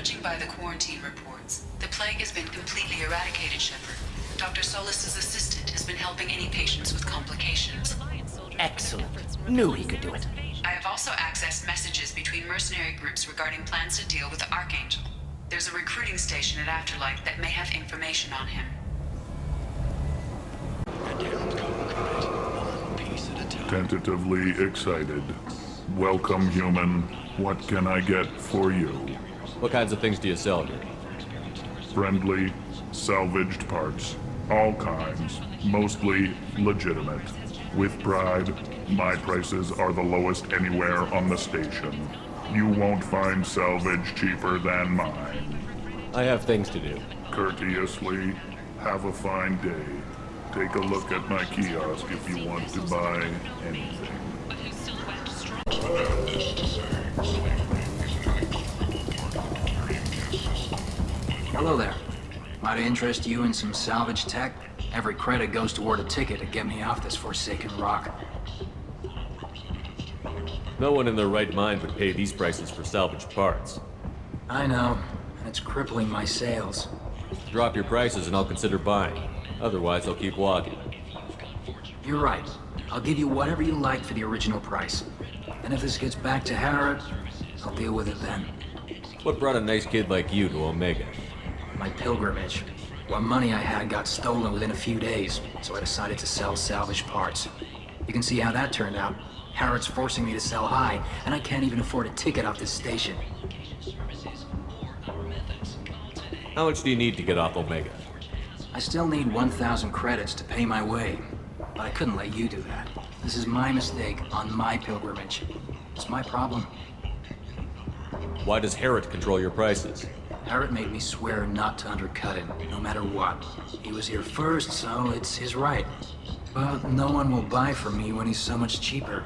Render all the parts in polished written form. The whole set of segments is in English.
Judging by the quarantine reports, the plague has been completely eradicated, Shepard. Dr. Solis's assistant has been helping any patients with complications. Excellent. Knew he could do it. I have also accessed messages between mercenary groups regarding plans to deal with the Archangel. There's a recruiting station at Afterlife that may have information on him. Tentatively excited. Welcome, human. What can I get for you? What kinds of things do you sell here? Friendly, salvaged parts. All kinds. Mostly legitimate. With pride, my prices are the lowest anywhere on the station. You won't find salvage cheaper than mine. I have things to do. Courteously, have a fine day. Take a look at my kiosk if you want to buy anything. Hello there. Might I interest you in some salvage tech? Every credit goes toward a ticket to get me off this forsaken rock. No one in their right mind would pay these prices for salvaged parts. I know, and it's crippling my sales. Drop your prices and I'll consider buying. Otherwise, I'll keep walking. You're right. I'll give you whatever you like for the original price. And if this gets back to Harrod, I'll deal with it then. What brought a nice kid like you to Omega? My pilgrimage. What money I had got stolen within a few days, so I decided to sell salvaged parts. You can see how that turned out. Harrod's forcing me to sell high, and I can't even afford a ticket off this station. How much do you need to get off Omega? I still need 1,000 credits to pay my way, but I couldn't let you do that. This is my mistake on my pilgrimage. It's my problem. Why does Harrod control your prices? Harrod made me swear not to undercut him, no matter what. He was here first, so it's his right. But no one will buy from me when he's so much cheaper.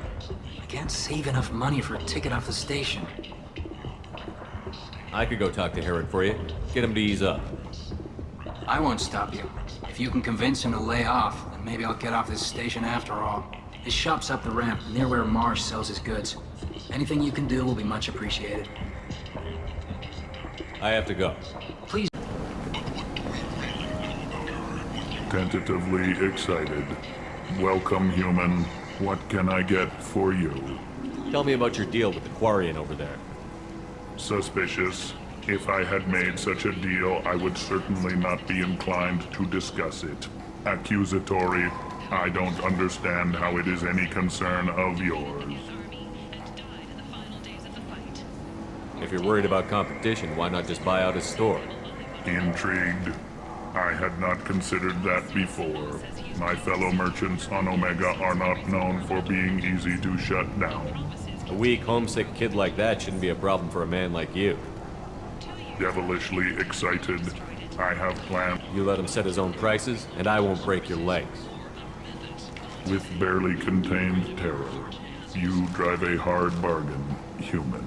I can't save enough money for a ticket off the station. I could go talk to Harrod for you. Get him to ease up. I won't stop you. If you can convince him to lay off, then maybe I'll get off this station after all. His shop's up the ramp, near where Marsh sells his goods. Anything you can do will be much appreciated. I have to go. Please. Tentatively excited. Welcome, human. What can I get for you? Tell me about your deal with the Quarian over there. Suspicious. If I had made such a deal, I would certainly not be inclined to discuss it. Accusatory. I don't understand how it is any concern of yours. If you're worried about competition, why not just buy out his store? Intrigued. I had not considered that before. My fellow merchants on Omega are not known for being easy to shut down. A weak, homesick kid like that shouldn't be a problem for a man like you. Devilishly excited. I have plans. You let him set his own prices, and I won't break your legs. With barely contained terror. You drive a hard bargain, human.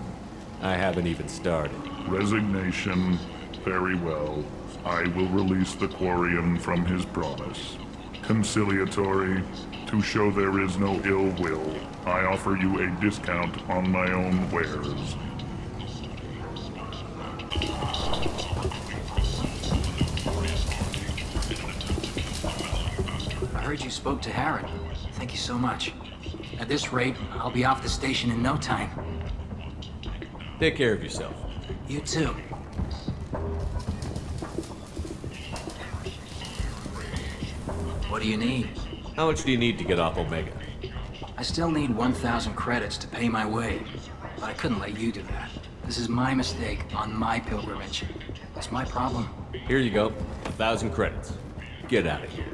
I haven't even started. Resignation. Very well. I will release the Quarian from his promise. Conciliatory. To show there is no ill will, I offer you a discount on my own wares. I heard you spoke to Harrod. Thank you so much. At this rate, I'll be off the station in no time. Take care of yourself. You too. What do you need? How much do you need to get off Omega? I still need 1,000 credits to pay my way, but I couldn't let you do that. This is my mistake on my pilgrimage. It's my problem. Here you go. 1,000 credits. Get out of here.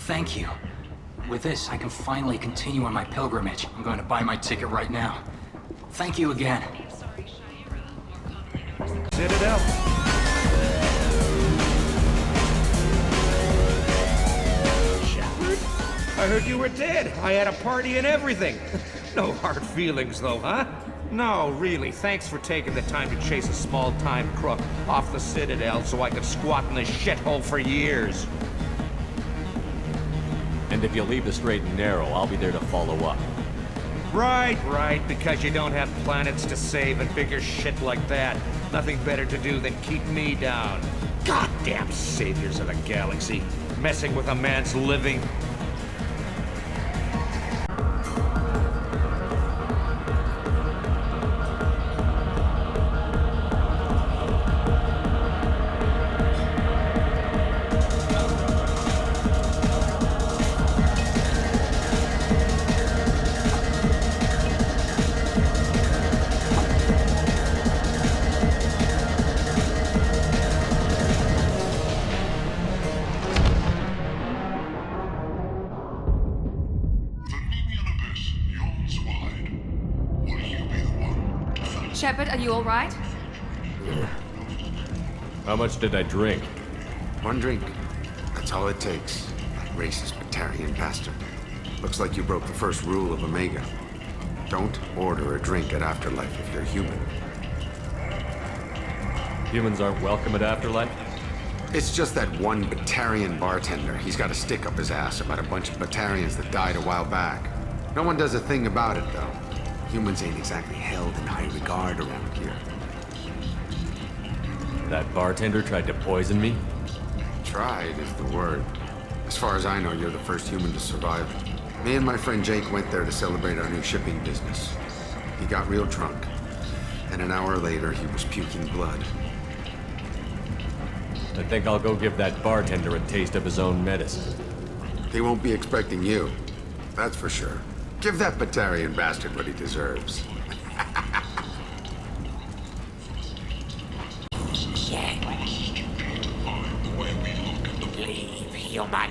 Thank you. With this, I can finally continue on my pilgrimage. I'm going to buy my ticket right now. Thank you again. Citadel. Shepard? I heard you were dead. I had a party and everything. No hard feelings, though, huh? No, really, thanks for taking the time to chase a small-time crook off the Citadel so I could squat in this shithole for years. And if you leave the straight and narrow, I'll be there to follow up. Right, because you don't have planets to save and bigger shit like that. Nothing better to do than keep me down. Goddamn saviors of the galaxy. Messing with a man's living. Shepard, are you alright? How much did I drink? One drink. That's all it takes. That racist Batarian bastard. Looks like you broke the first rule of Omega. Don't order a drink at Afterlife if you're human. Humans aren't welcome at Afterlife? It's just that one Batarian bartender. He's got a stick up his ass about a bunch of Batarians that died a while back. No one does a thing about it, though. Humans ain't exactly held in high regard around here. That bartender tried to poison me? Tried is the word. As far as I know, you're the first human to survive. Me and my friend Jake went there to celebrate our new shipping business. He got real drunk, and an hour later he was puking blood. I think I'll go give that bartender a taste of his own medicine. He won't be expecting you. That's for sure. Give that Batarian bastard what he deserves. Leave, human.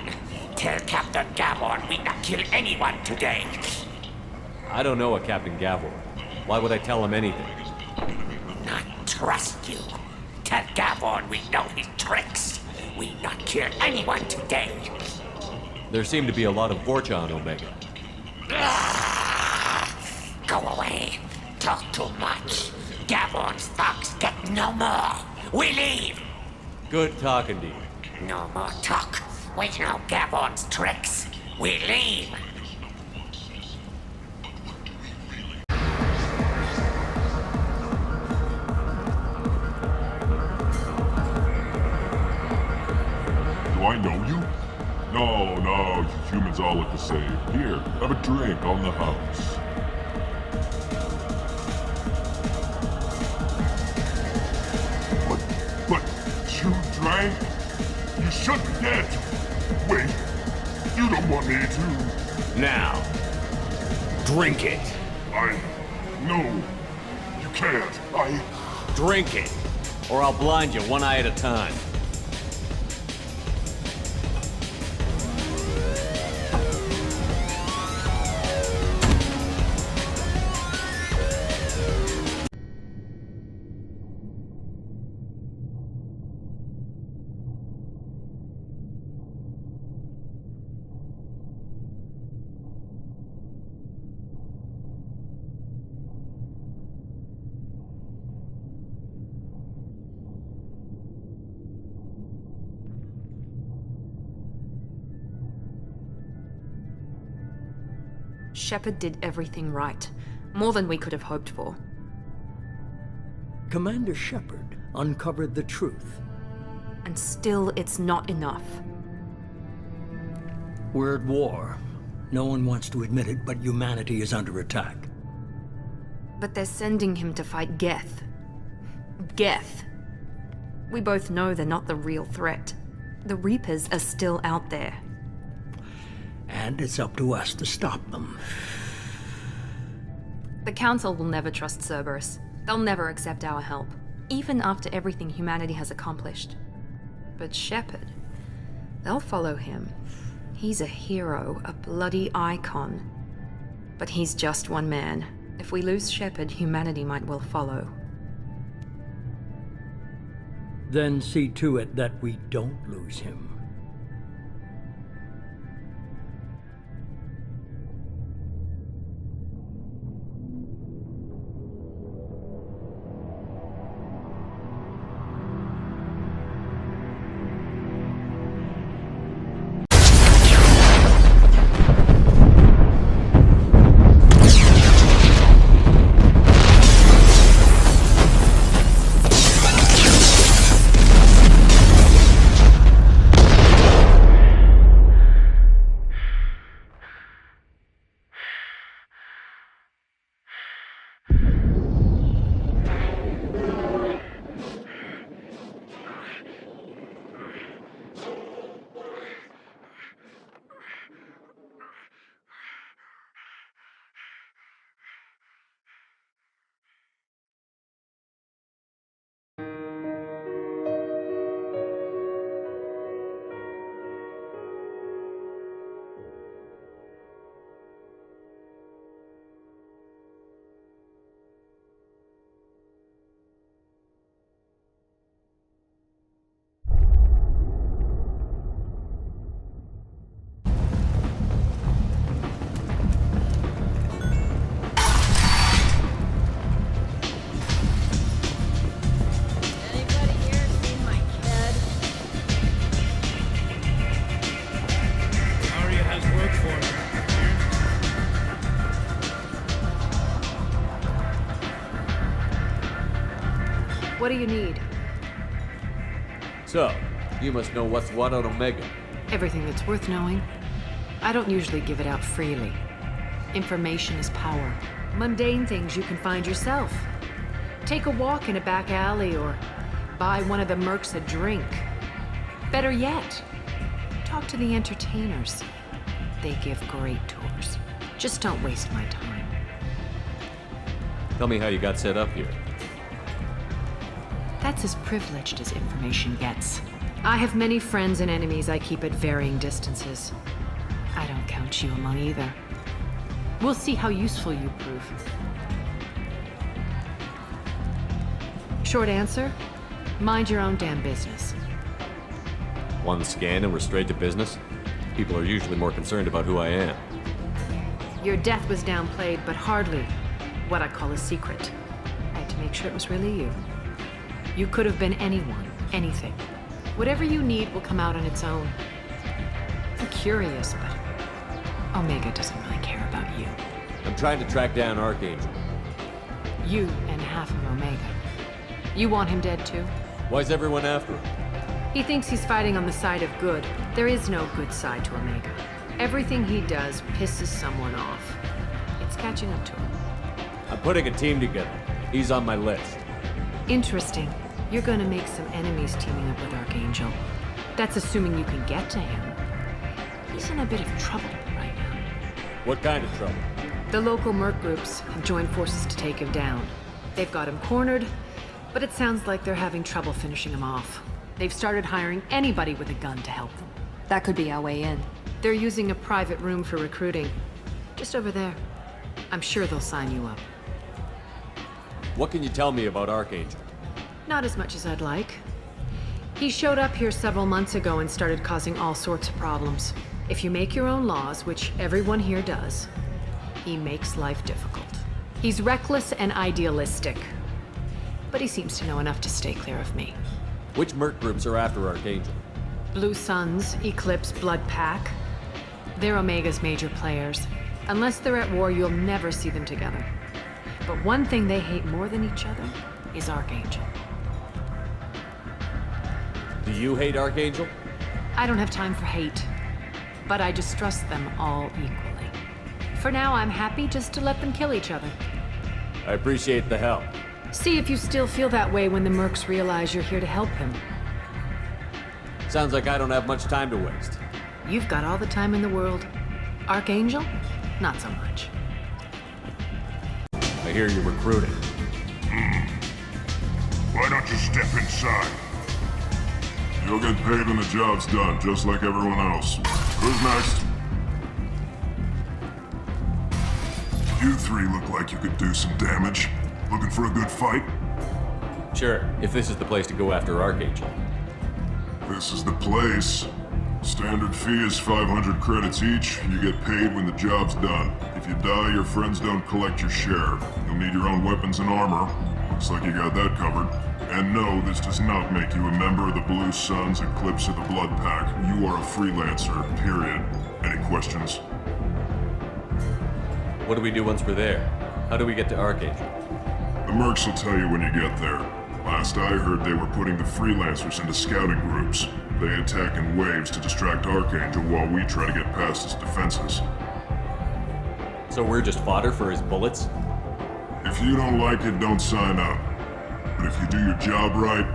Tell Captain Gavon we not kill anyone today. I don't know a Captain Gavor. Why would I tell him anything? Not trust you. Tell Gavon we know his tricks. We not kill anyone today. There seem to be a lot of Vorcha on Omega. Go away. Talk too much. Gavon's thugs get no more. We leave. Good talking to you. No more talk. We know Gavon's tricks. We leave. Do I know you? No, you humans all look the same. Here, have a drink on the house. But you drank? You should be dead. Wait, you don't want me to. Now, drink it. No, you can't. Drink it, or I'll blind you one eye at a time. Shepard did everything right. More than we could have hoped for. Commander Shepard uncovered the truth. And still, it's not enough. We're at war. No one wants to admit it, but humanity is under attack. But they're sending him to fight Geth. Geth. We both know they're not the real threat. The Reapers are still out there. And it's up to us to stop them. The Council will never trust Cerberus. They'll never accept our help, even after everything humanity has accomplished. But Shepard, they'll follow him. He's a hero, a bloody icon. But he's just one man. If we lose Shepard, humanity might well follow. Then see to it that we don't lose him. What do you need? So, you must know what's what on Omega. Everything that's worth knowing. I don't usually give it out freely. Information is power. Mundane things you can find yourself. Take a walk in a back alley or buy one of the mercs a drink. Better yet, talk to the entertainers. They give great tours. Just don't waste my time. Tell me how you got set up here. That's as privileged as information gets. I have many friends and enemies I keep at varying distances. I don't count you among either. We'll see how useful you prove. Short answer, mind your own damn business. One scan and we're straight to business? People are usually more concerned about who I am. Your death was downplayed, but hardly what I call a secret. I had to make sure it was really you. You could have been anyone, anything. Whatever you need will come out on its own. I'm curious, but Omega doesn't really care about you. I'm trying to track down Archangel. You and half of Omega. You want him dead too? Why's everyone after him? He thinks he's fighting on the side of good. There is no good side to Omega. Everything he does pisses someone off. It's catching up to him. I'm putting a team together. He's on my list. Interesting. You're gonna make some enemies teaming up with Archangel. That's assuming you can get to him. He's in a bit of trouble right now. What kind of trouble? The local merc groups have joined forces to take him down. They've got him cornered, but it sounds like they're having trouble finishing him off. They've started hiring anybody with a gun to help them. That could be our way in. They're using a private room for recruiting. Just over there. I'm sure they'll sign you up. What can you tell me about Archangel? Not as much as I'd like. He showed up here several months ago and started causing all sorts of problems. If you make your own laws, which everyone here does, he makes life difficult. He's reckless and idealistic. But he seems to know enough to stay clear of me. Which merc groups are after Archangel? Blue Suns, Eclipse, Blood Pack. They're Omega's major players. Unless they're at war, you'll never see them together. But one thing they hate more than each other is Archangel. Do you hate Archangel? I don't have time for hate, but I distrust them all equally. For now, I'm happy just to let them kill each other. I appreciate the help. See if you still feel that way when the mercs realize you're here to help him. Sounds like I don't have much time to waste. You've got all the time in the world. Archangel? Not so much. I hear you're recruiting. Why don't you step inside? You'll get paid when the job's done, just like everyone else. Who's next? You three look like you could do some damage. Looking for a good fight? Sure, if this is the place to go after Archangel. This is the place. Standard fee is 500 credits each. You get paid when the job's done. If you die, your friends don't collect your share. You'll need your own weapons and armor. Looks like you got that covered. And no, this does not make you a member of the Blue Suns, Eclipse, or the Blood Pack. You are a freelancer, period. Any questions? What do we do once we're there? How do we get to Archangel? The mercs will tell you when you get there. Last I heard, they were putting the freelancers into scouting groups. They attack in waves to distract Archangel while we try to get past his defenses. So we're just fodder for his bullets? If you don't like it, don't sign up. But if you do your job right,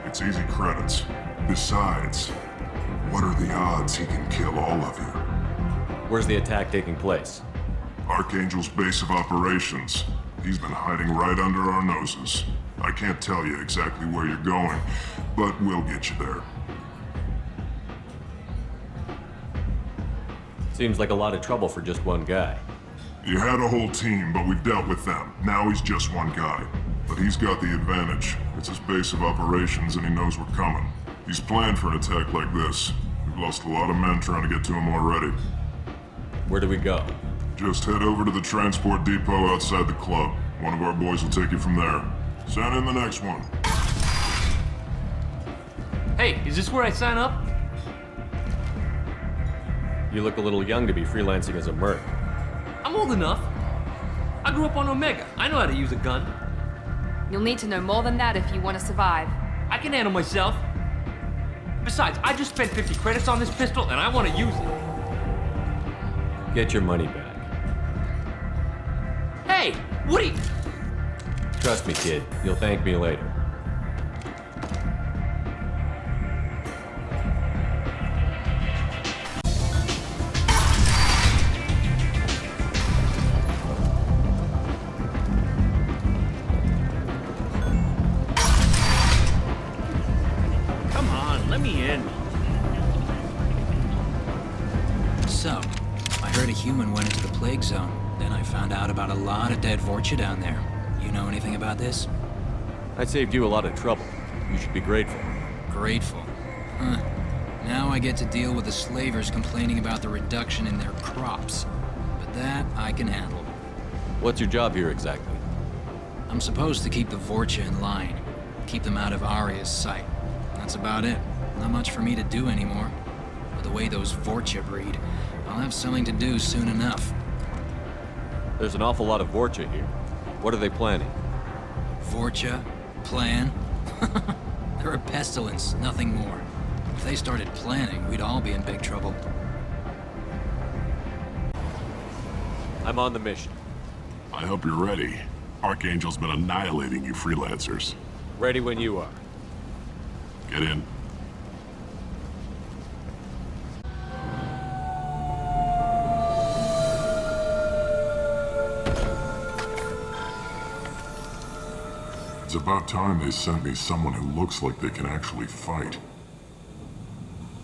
it's easy credits. Besides, what are the odds he can kill all of you? Where's the attack taking place? Archangel's base of operations. He's been hiding right under our noses. I can't tell you exactly where you're going, but we'll get you there. Seems like a lot of trouble for just one guy. You had a whole team, but we've dealt with them. Now he's just one guy. But he's got the advantage. It's his base of operations and he knows we're coming. He's planned for an attack like this. We've lost a lot of men trying to get to him already. Where do we go? Just head over to the transport depot outside the club. One of our boys will take you from there. Send in the next one. Hey, is this where I sign up? You look a little young to be freelancing as a merc. I'm old enough. I grew up on Omega. I know how to use a gun. You'll need to know more than that if you want to survive. I can handle myself. Besides, I just spent 50 credits on this pistol and I want to use it. Get your money back. Hey, what are you... Trust me, kid. You'll thank me later. Come on, let me in. So, I heard a human went into the plague zone. Then I found out about a lot of dead Vorcha down there. You know anything about this? I saved you a lot of trouble. You should be grateful. Grateful. Huh. Now I get to deal with the slavers complaining about the reduction in their crops. But that I can handle. What's your job here exactly? I'm supposed to keep the Vorcha in line. Keep them out of Arya's sight. That's about it. Not much for me to do anymore. With the way those Vorcha breed, I'll have something to do soon enough. There's an awful lot of Vorcha here. What are they planning? Vorcha? Plan? They're a pestilence, nothing more. If they started planning, we'd all be in big trouble. I'm on the mission. I hope you're ready. Archangel's been annihilating you freelancers. Ready when you are. Get in. It's about time they sent me someone who looks like they can actually fight.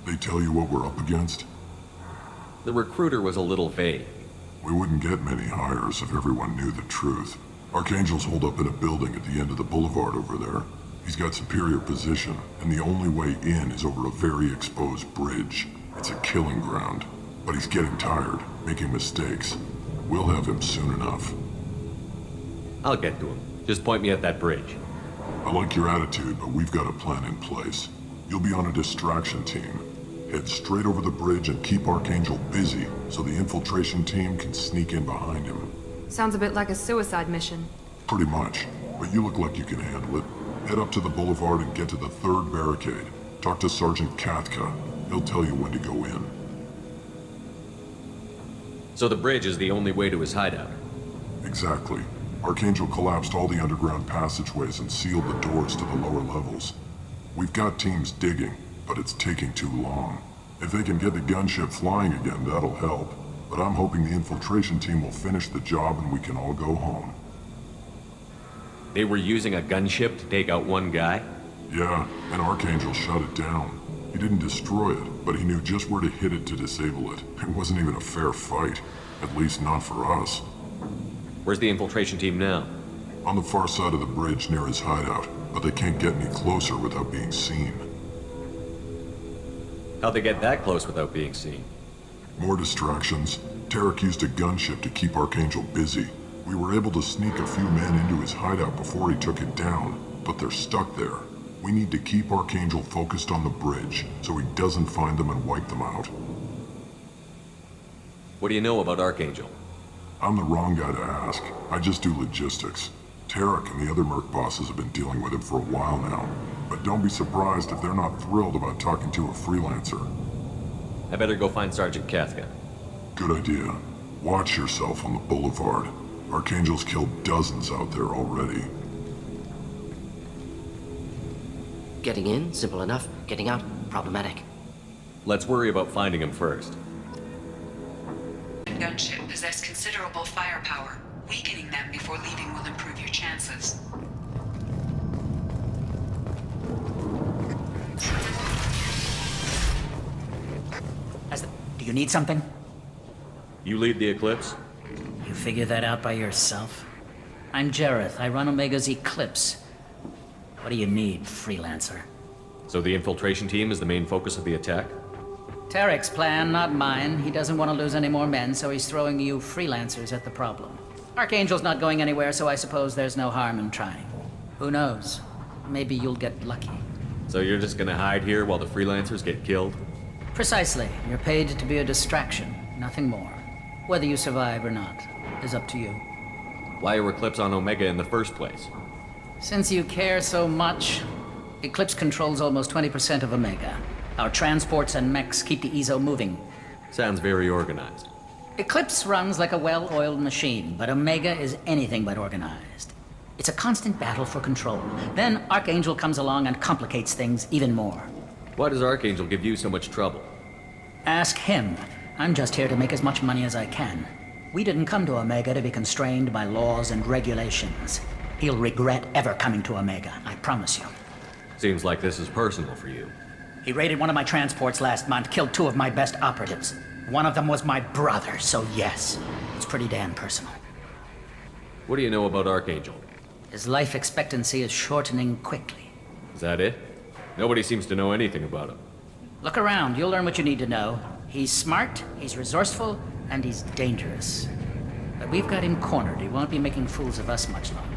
They tell you what we're up against? The recruiter was a little vague. We wouldn't get many hires if everyone knew the truth. Archangel's holed up in a building at the end of the boulevard over there. He's got superior position, and the only way in is over a very exposed bridge. It's a killing ground. But he's getting tired, making mistakes. We'll have him soon enough. I'll get to him. Just point me at that bridge. I like your attitude, but we've got a plan in place. You'll be on a distraction team. Head straight over the bridge and keep Archangel busy so the infiltration team can sneak in behind him. Sounds a bit like a suicide mission. Pretty much, but you look like you can handle it. Head up to the boulevard and get to the third barricade. Talk to Sergeant Katka. He'll tell you when to go in. So the bridge is the only way to his hideout? Exactly. Archangel collapsed all the underground passageways and sealed the doors to the lower levels. We've got teams digging, but it's taking too long. If they can get the gunship flying again, that'll help. But I'm hoping the infiltration team will finish the job and we can all go home. They were using a gunship to take out one guy? Yeah, and Archangel shut it down. He didn't destroy it, but he knew just where to hit it to disable it. It wasn't even a fair fight. At least not for us. Where's the infiltration team now? On the far side of the bridge near his hideout, but they can't get any closer without being seen. How'd they get that close without being seen? More distractions. Tarek used a gunship to keep Archangel busy. We were able to sneak a few men into his hideout before he took it down, but they're stuck there. We need to keep Archangel focused on the bridge, so he doesn't find them and wipe them out. What do you know about Archangel? I'm the wrong guy to ask. I just do logistics. Tarek and the other merc bosses have been dealing with him for a while now. But don't be surprised if they're not thrilled about talking to a freelancer. I better go find Sergeant Katka. Good idea. Watch yourself on the boulevard. Archangel's killed dozens out there already. Getting in, simple enough. Getting out, problematic. Let's worry about finding him first. Gunship possess considerable firepower. Weakening them before leaving will improve your chances. Do you need something? You lead the Eclipse? You figure that out by yourself? I'm Jareth. I run Omega's Eclipse. What do you need, freelancer? So the infiltration team is the main focus of the attack? Tarek's plan, not mine. He doesn't want to lose any more men, so he's throwing you freelancers at the problem. Archangel's not going anywhere, so I suppose there's no harm in trying. Who knows? Maybe you'll get lucky. So you're just gonna hide here while the freelancers get killed? Precisely. You're paid to be a distraction, nothing more. Whether you survive or not is up to you. Why are Eclipse on Omega in the first place? Since you care so much, Eclipse controls almost 20% of Omega. Our transports and mechs keep the EZO moving. Sounds very organized. Eclipse runs like a well-oiled machine, but Omega is anything but organized. It's a constant battle for control. Then Archangel comes along and complicates things even more. Why does Archangel give you so much trouble? Ask him. I'm just here to make as much money as I can. We didn't come to Omega to be constrained by laws and regulations. He'll regret ever coming to Omega, I promise you. Seems like this is personal for you. He raided one of my transports last month, killed 2 of my best operatives. One of them was my brother, so yes, it's pretty damn personal. What do you know about Archangel? His life expectancy is shortening quickly. Is that it? Nobody seems to know anything about him. Look around, you'll learn what you need to know. He's smart, he's resourceful, and he's dangerous. But we've got him cornered. He won't be making fools of us much longer.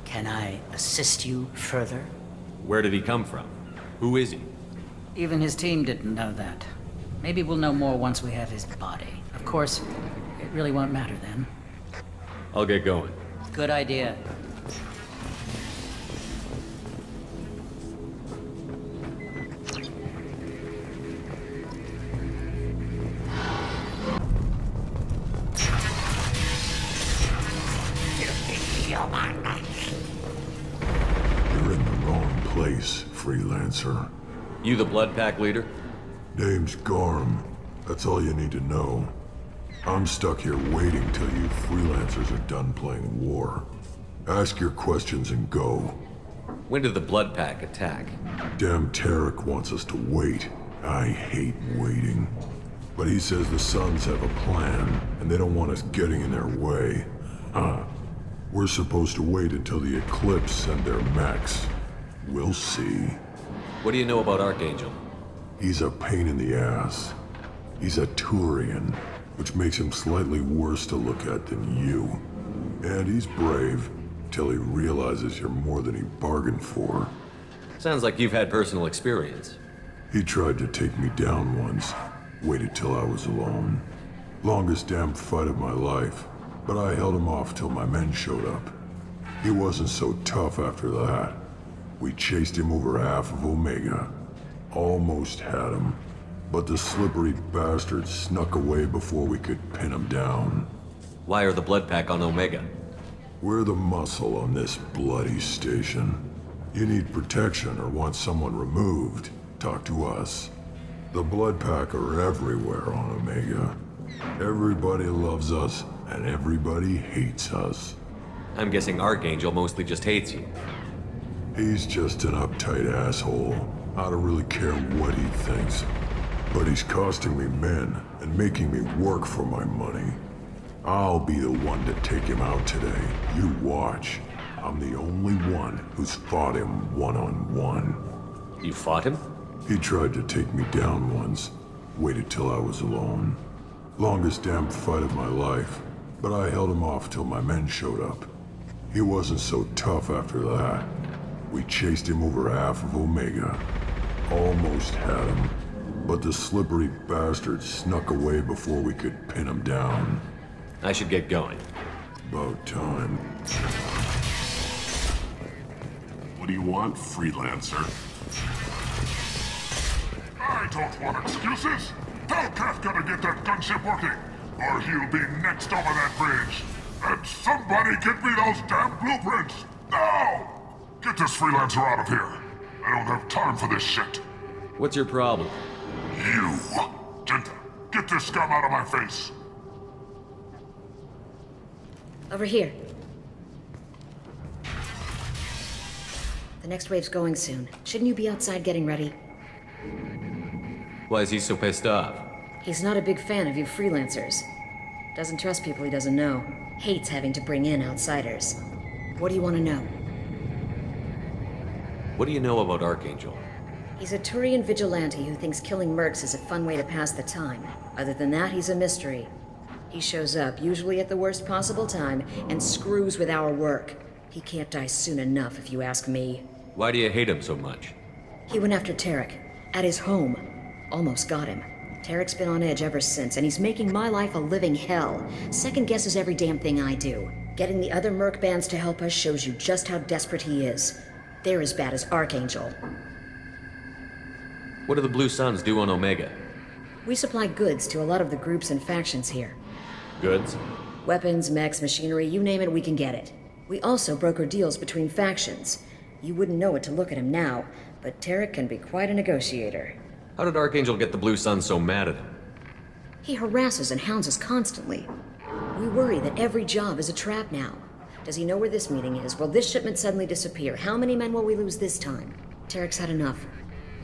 Can I assist you further? Where did he come from? Who is he? Even his team didn't know that. Maybe we'll know more once we have his body. Of course, it really won't matter then. I'll get going. Good idea. You're in the wrong place, freelancer. You the Blood Pack leader? Name's Garm. That's all you need to know. I'm stuck here waiting till you freelancers are done playing war. Ask your questions and go. When did the Blood Pack attack? Damn Tarek wants us to wait. I hate waiting. But he says the Suns have a plan, and they don't want us getting in their way. We're supposed to wait until the Eclipse send their mechs. We'll see. What do you know about Archangel? He's a pain in the ass. He's a Turian, which makes him slightly worse to look at than you. And he's brave, till he realizes you're more than he bargained for. Sounds like you've had personal experience. He tried to take me down once. Waited till I was alone. Longest damn fight of my life. But I held him off till my men showed up. He wasn't so tough after that. We chased him over half of Omega. Almost had him. But the slippery bastard snuck away before we could pin him down. Why are the Blood Pack on Omega? We're the muscle on this bloody station. You need protection or want someone removed, talk to us. The Blood Pack are everywhere on Omega. Everybody loves us, and everybody hates us. I'm guessing Archangel mostly just hates you. He's just an uptight asshole. I don't really care what he thinks. But he's costing me men, and making me work for my money. I'll be the one to take him out today. You watch. I'm the only one who's fought him one-on-one. You fought him? He tried to take me down once. Waited till I was alone. Longest damn fight of my life. But I held him off till my men showed up. He wasn't so tough after that. We chased him over half of Omega. Almost had him. But the slippery bastard snuck away before we could pin him down. I should get going. About time. What do you want, freelancer? I don't want excuses. Tell Kafka to get that gunship working, or he'll be next over that bridge. And somebody get me those damn blueprints! Now! Get this freelancer out of here. I don't have time for this shit. What's your problem? You! Get this scum out of my face! Over here. The next wave's going soon. Shouldn't you be outside getting ready? Why is he so pissed off? He's not a big fan of you freelancers. Doesn't trust people he doesn't know. Hates having to bring in outsiders. What do you want to know? What do you know about Archangel? He's a Turian vigilante who thinks killing mercs is a fun way to pass the time. Other than that, he's a mystery. He shows up, usually at the worst possible time, and screws with our work. He can't die soon enough, if you ask me. Why do you hate him so much? He went after Tarek, at his home. Almost got him. Tarek's been on edge ever since, and he's making my life a living hell. Second guesses every damn thing I do. Getting the other merc bands to help us shows you just how desperate he is. They're as bad as Archangel. What do the Blue Suns do on Omega? We supply goods to a lot of the groups and factions here. Goods? Weapons, mechs, machinery, you name it, we can get it. We also broker deals between factions. You wouldn't know it to look at him now, but Tarek can be quite a negotiator. How did Archangel get the Blue Suns so mad at him? He harasses and hounds us constantly. We worry that every job is a trap now. Does he know where this meeting is? Will this shipment suddenly disappear? How many men will we lose this time? Tarek's had enough.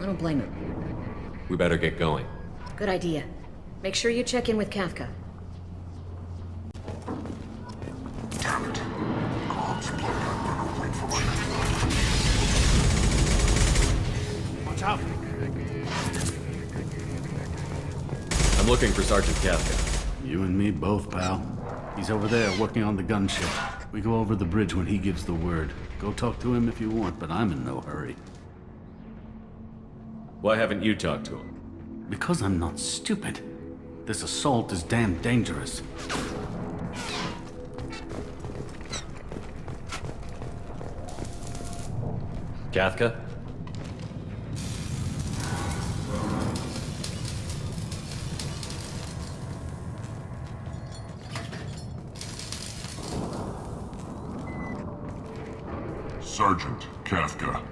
I don't blame him. We better get going. Good idea. Make sure you check in with Kafka. Damn it. God's blood, I better wait for my... Watch out! I'm looking for Sergeant Kafka. You and me both, pal. He's over there working on the gunship. We go over the bridge when he gives the word. Go talk to him if you want, but I'm in no hurry. Why haven't you talked to him? Because I'm not stupid. This assault is damn dangerous. Kafka? Sergeant Kafka.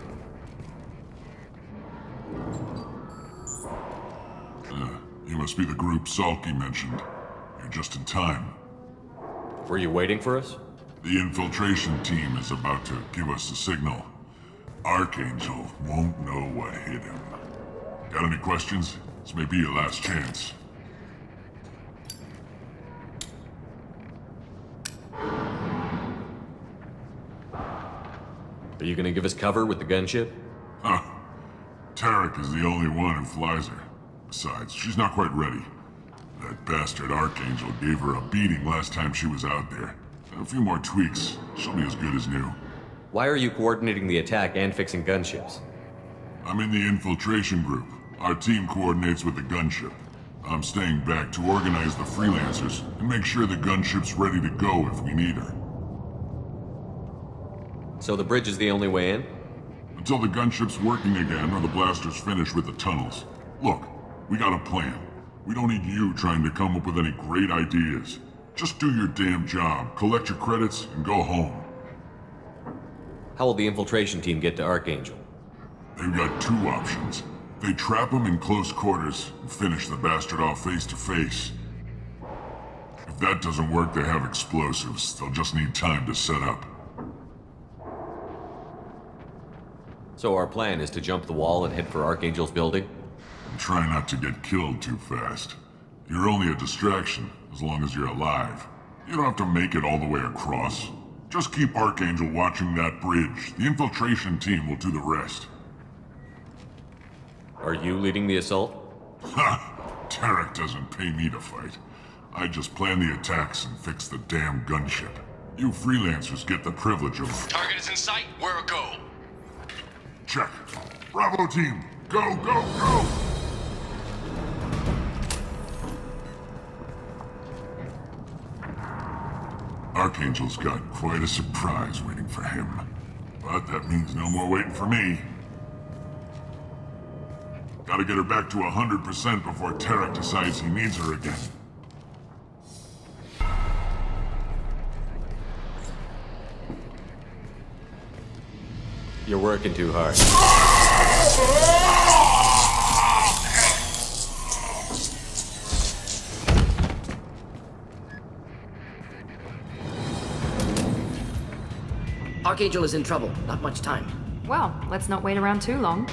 You must be the group Salky mentioned. You're just in time. Were you waiting for us? The infiltration team is about to give us a signal. Archangel won't know what hit him. Got any questions? This may be your last chance. Are you gonna give us cover with the gunship? Huh. Tarek is the only one who flies her. Besides, she's not quite ready. That bastard Archangel gave her a beating last time she was out there. A few more tweaks, she'll be as good as new. Why are you coordinating the attack and fixing gunships? I'm in the infiltration group. Our team coordinates with the gunship. I'm staying back to organize the freelancers and make sure the gunship's ready to go if we need her. So the bridge is the only way in? Until the gunship's working again or the blasters finish with the tunnels. Look, we got a plan. We don't need you trying to come up with any great ideas. Just do your damn job, collect your credits, and go home. How will the infiltration team get to Archangel? They've got two options. They trap him in close quarters and finish the bastard off face to face. If that doesn't work, they have explosives. They'll just need time to set up. So our plan is to jump the wall and head for Archangel's building? And try not to get killed too fast. You're only a distraction, as long as you're alive. You don't have to make it all the way across. Just keep Archangel watching that bridge. The infiltration team will do the rest. Are you leading the assault? Ha! Tarek doesn't pay me to fight. I just plan the attacks and fix the damn gunship. You freelancers get the privilege of... Target is in sight. Where a go? Check. Bravo team, go, go, go! Archangel's got quite a surprise waiting for him. But that means no more waiting for me. Gotta get her back to 100% before Tarek decides he needs her again. You're working too hard. Archangel is in trouble. Not much time. Well, let's not wait around too long.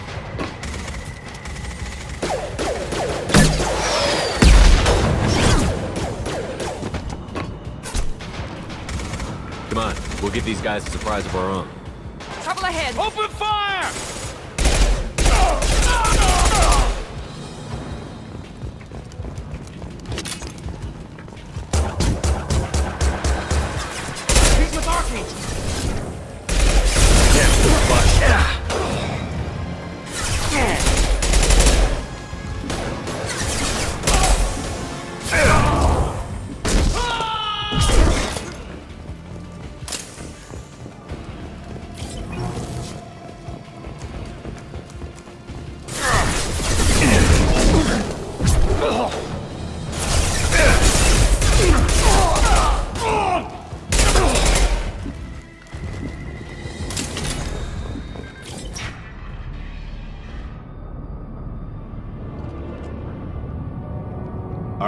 Come on, we'll give these guys a surprise of our own. Trouble ahead! Open fire! He's with Archangel!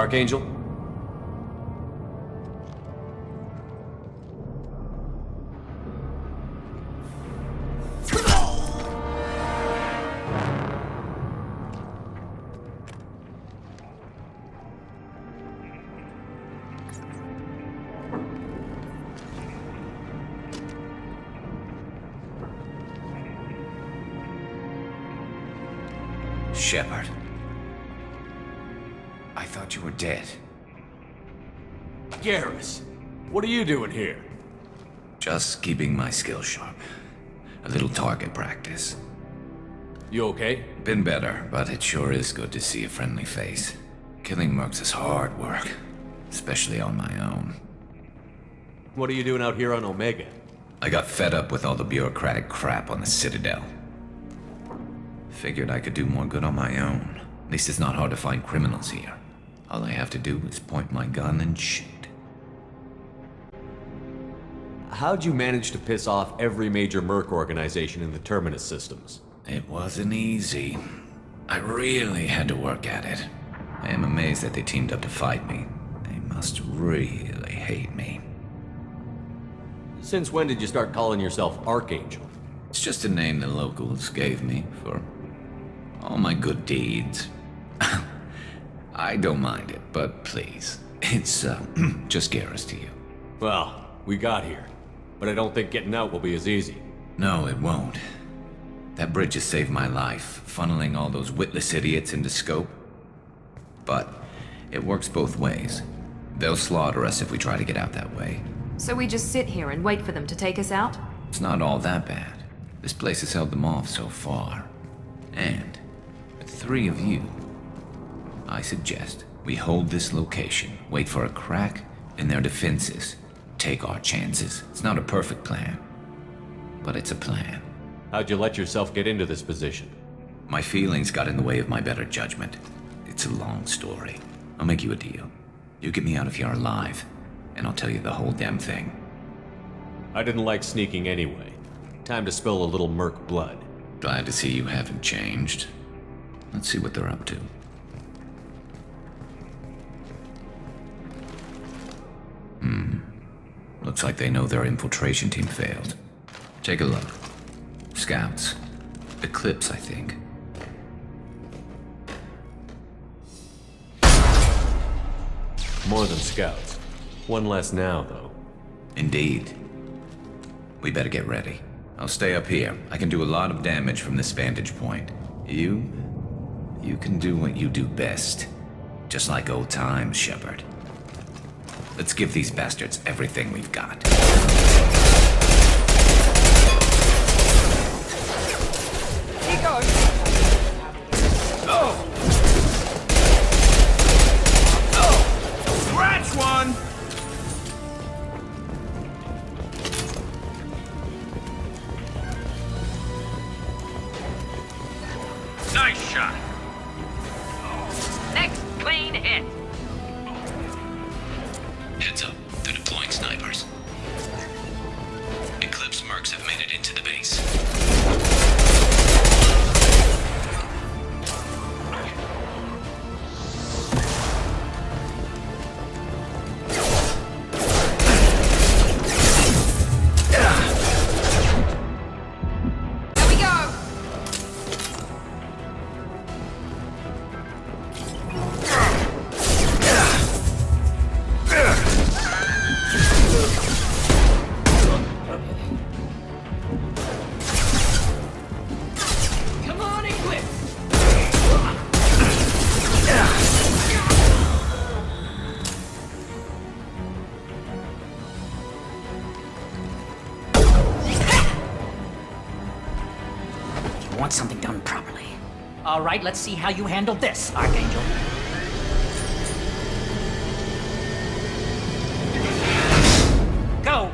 Archangel? Shepard. I thought you were dead. Garrus, what are you doing here? Just keeping my skills sharp. A little target practice. You okay? Been better, but it sure is good to see a friendly face. Killing mercs is hard work, especially on my own. What are you doing out here on Omega? I got fed up with all the bureaucratic crap on the Citadel. Figured I could do more good on my own. At least it's not hard to find criminals here. All I have to do is point my gun and shoot. How'd you manage to piss off every major merc organization in the Terminus systems? It wasn't easy. I really had to work at it. I am amazed that they teamed up to fight me. They must really hate me. Since when did you start calling yourself Archangel? It's just a name the locals gave me for all my good deeds. I don't mind it, but please, it's just Garrus to you. Well, we got here, but I don't think getting out will be as easy. No, it won't. That bridge has saved my life, funneling all those witless idiots into scope. But it works both ways. They'll slaughter us if we try to get out that way. So we just sit here and wait for them to take us out? It's not all that bad. This place has held them off so far. And with 3 of you, I suggest we hold this location, wait for a crack in their defenses, take our chances. It's not a perfect plan, but it's a plan. How'd you let yourself get into this position? My feelings got in the way of my better judgment. It's a long story. I'll make you a deal. You get me out of here alive, and I'll tell you the whole damn thing. I didn't like sneaking anyway. Time to spill a little merc blood. Glad to see you haven't changed. Let's see what they're up to. Looks like they know their infiltration team failed. Take a look. Scouts. Eclipse, I think. More than scouts. One less now, though. Indeed. We better get ready. I'll stay up here. I can do a lot of damage from this vantage point. You can do what you do best. Just like old times, Shepard. Let's give these bastards everything we've got. Keep going! Oh! Oh! Scratch one! Nice shot. Next clean hit. Heads up, they're deploying snipers. Eclipse mercs have made it into the base. Want something done properly. All right, let's see how you handle this, Archangel. Go!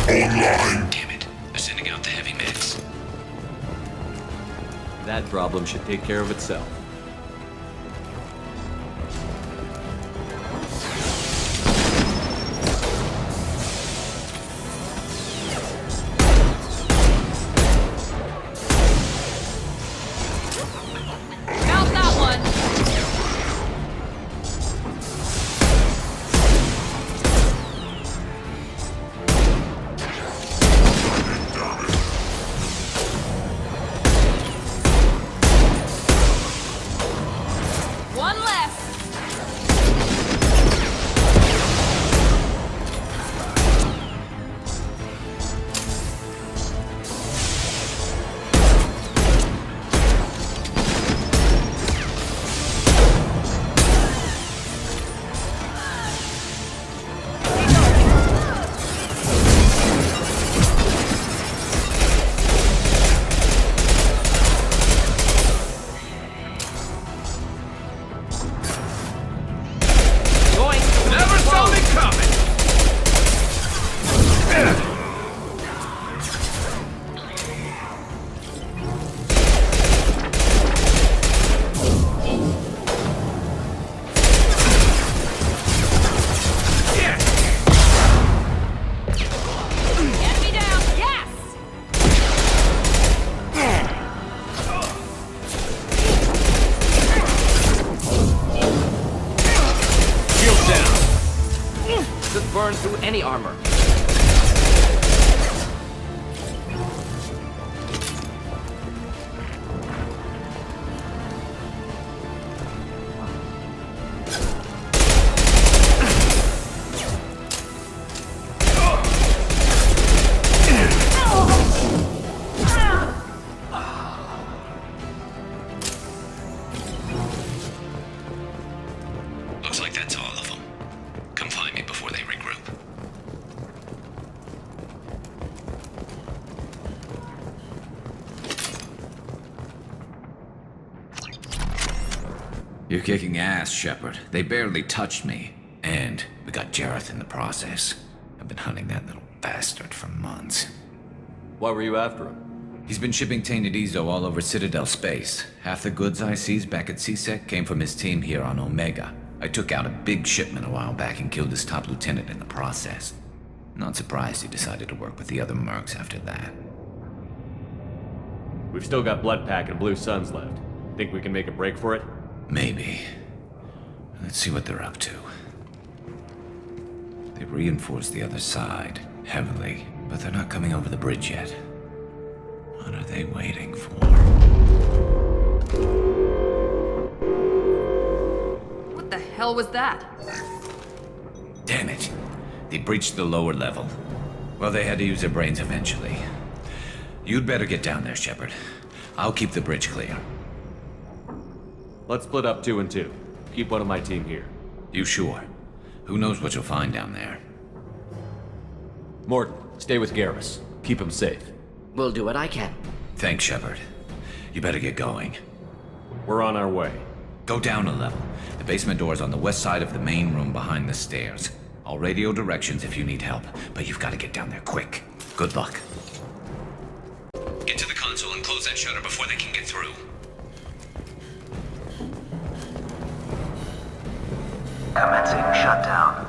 Online! Damn it. They're sending out the heavy mix. That problem should take care of itself. burns through any armor. Looks like that's all of them. Come find me before they regroup. You're kicking ass, Shepard. They barely touched me. And we got Jareth in the process. I've been hunting that little bastard for months. Why were you after him? He's been shipping tainted Ezo all over Citadel space. Half the goods I seized back at CSEC came from his team here on Omega. I took out a big shipment a while back and killed his top lieutenant in the process. Not surprised he decided to work with the other mercs after that. We've still got Bloodpack and Blue Suns left. Think we can make a break for it? Maybe. Let's see what they're up to. They've reinforced the other side, heavily, but they're not coming over the bridge yet. What are they waiting for? What the hell was that? Damn it. They breached the lower level. Well, they had to use their brains eventually. You'd better get down there, Shepard. I'll keep the bridge clear. Let's split up 2 and 2. Keep one of my team here. You sure? Who knows what you'll find down there? Morton, stay with Garrus. Keep him safe. We'll do what I can. Thanks, Shepard. You better get going. We're on our way. Go down a level. The basement door's on the west side of the main room behind the stairs. I'll radio directions if you need help, but you've got to get down there quick. Good luck. Get to the console and close that shutter before they can get through. Commencing shutdown.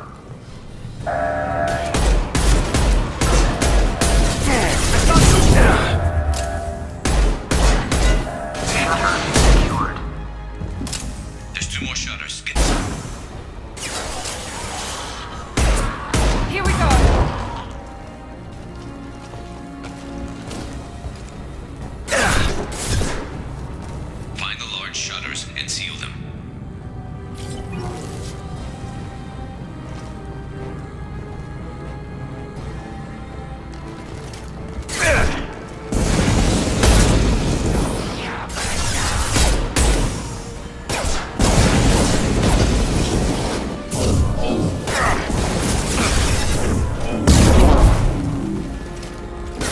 Shutter secured. There's 2 more shutters. Get Here we go! Find the large shutters and seal them.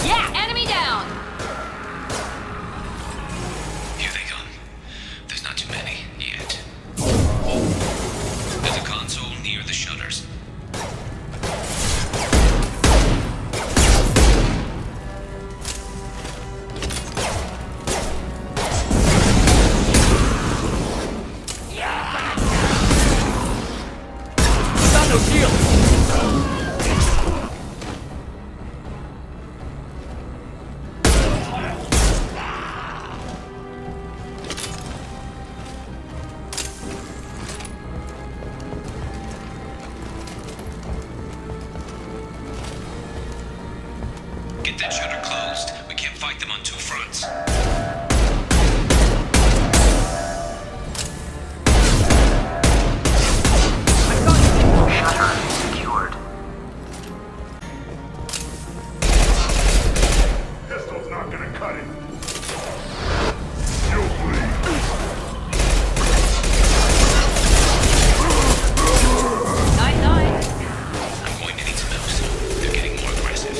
Yeah, enemy down! Here they come. There's not too many yet. There's a console near the shutters. Got no shield! Get that shutter closed. We can't fight them on 2 fronts. Shutter secured. Pistol's not gonna cut it. You'll bleed. Night-night. I'm going to need some help soon. They're getting more aggressive.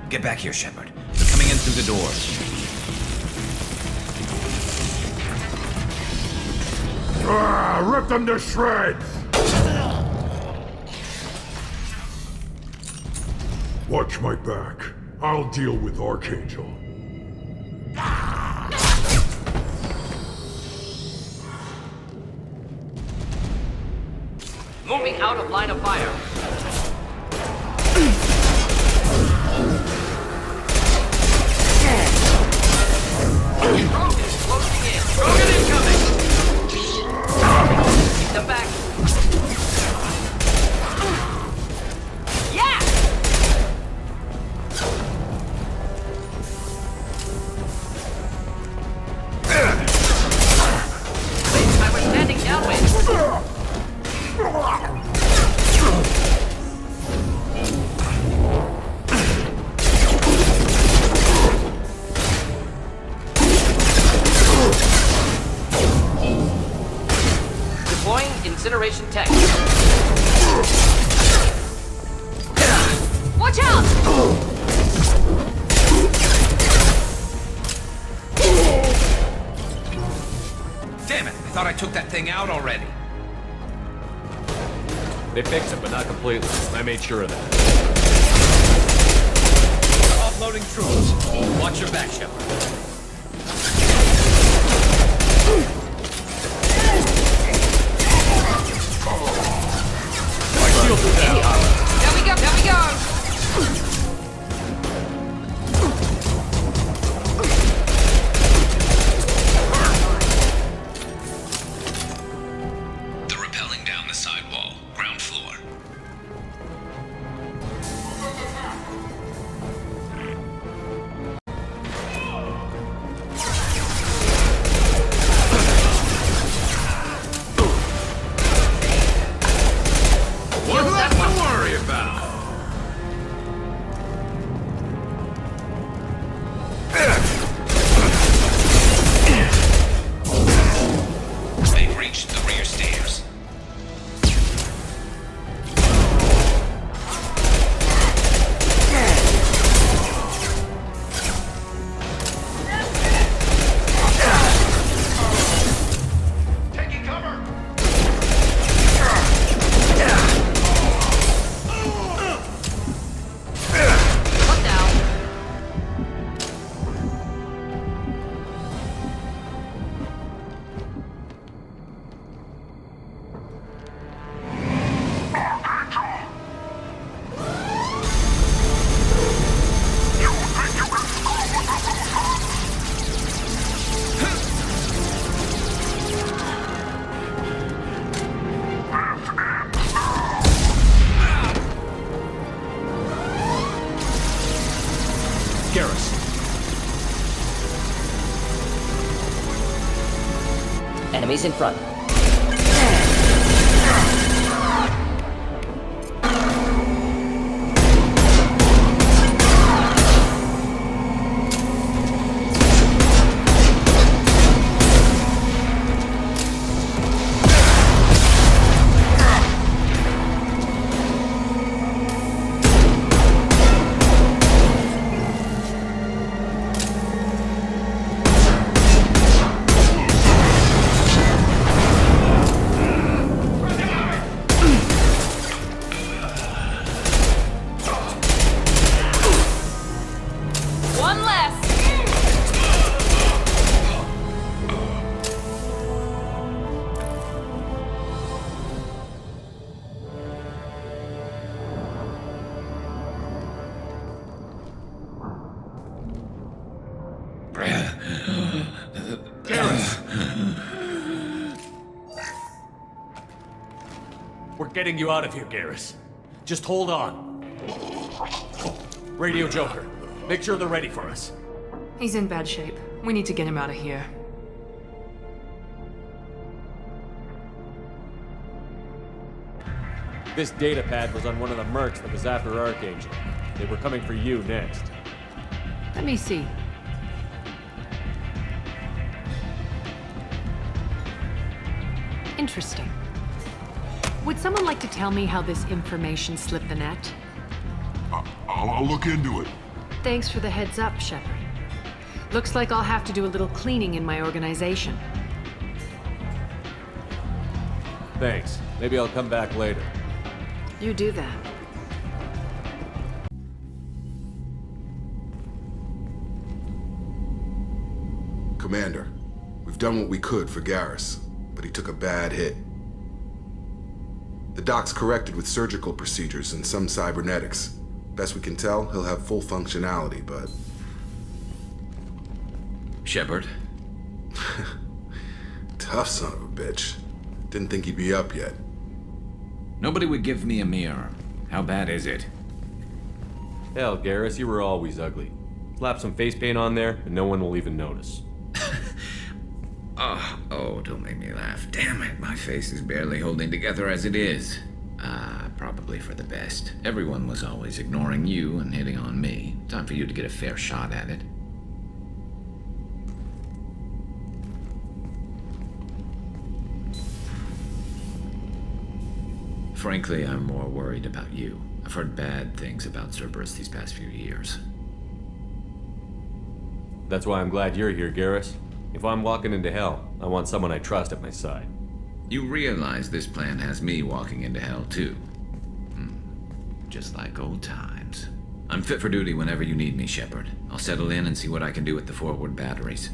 Get back here, Shepard. They're coming in through the doors. Rip them to shreds! Watch my back. I'll deal with Archangel. Moving out of line of fire. Drogan closing in. Drogan incoming. Keep them back. Yeah! I was standing downwind. Deploying incineration tech. Watch out! Damn it! I thought I took that thing out already. They fixed it, but not completely. I made sure of that. Offloading troops. Watch your back, Shepard. My shields are down. There we go, there we go! They're rappelling down the sidewall, ground floor. What's that one? To worry about. They've reached the rear stairs. Taking cover! One down. Garrus. Enemies in front. One less! We're getting you out of here, Garrus. Just hold on. Radio Joker, make sure they're ready for us. He's in bad shape. We need to get him out of here. This data pad was on one of the mercs that was after Archangel. They were coming for you next. Let me see. Interesting. Would someone like to tell me how this information slipped the net? I'll look into it. Thanks for the heads up, Shepard. Looks like I'll have to do a little cleaning in my organization. Thanks. Maybe I'll come back later. You do that. Commander, we've done what we could for Garrus, but he took a bad hit. The doc's corrected with surgical procedures and some cybernetics. Best we can tell, he'll have full functionality, but... Shepard? Tough son of a bitch. Didn't think he'd be up yet. Nobody would give me a mirror. How bad is it? Hell, Garrus, you were always ugly. Slap some face paint on there, and no one will even notice. Oh, don't make me laugh. Damn it, my face is barely holding together as it is. Probably for the best. Everyone was always ignoring you and hitting on me. Time for you to get a fair shot at it. Frankly, I'm more worried about you. I've heard bad things about Cerberus these past few years. That's why I'm glad you're here, Garrus. If I'm walking into hell, I want someone I trust at my side. You realize this plan has me walking into hell, too. Just like old times. I'm fit for duty whenever you need me, Shepard. I'll settle in and see what I can do with the forward batteries.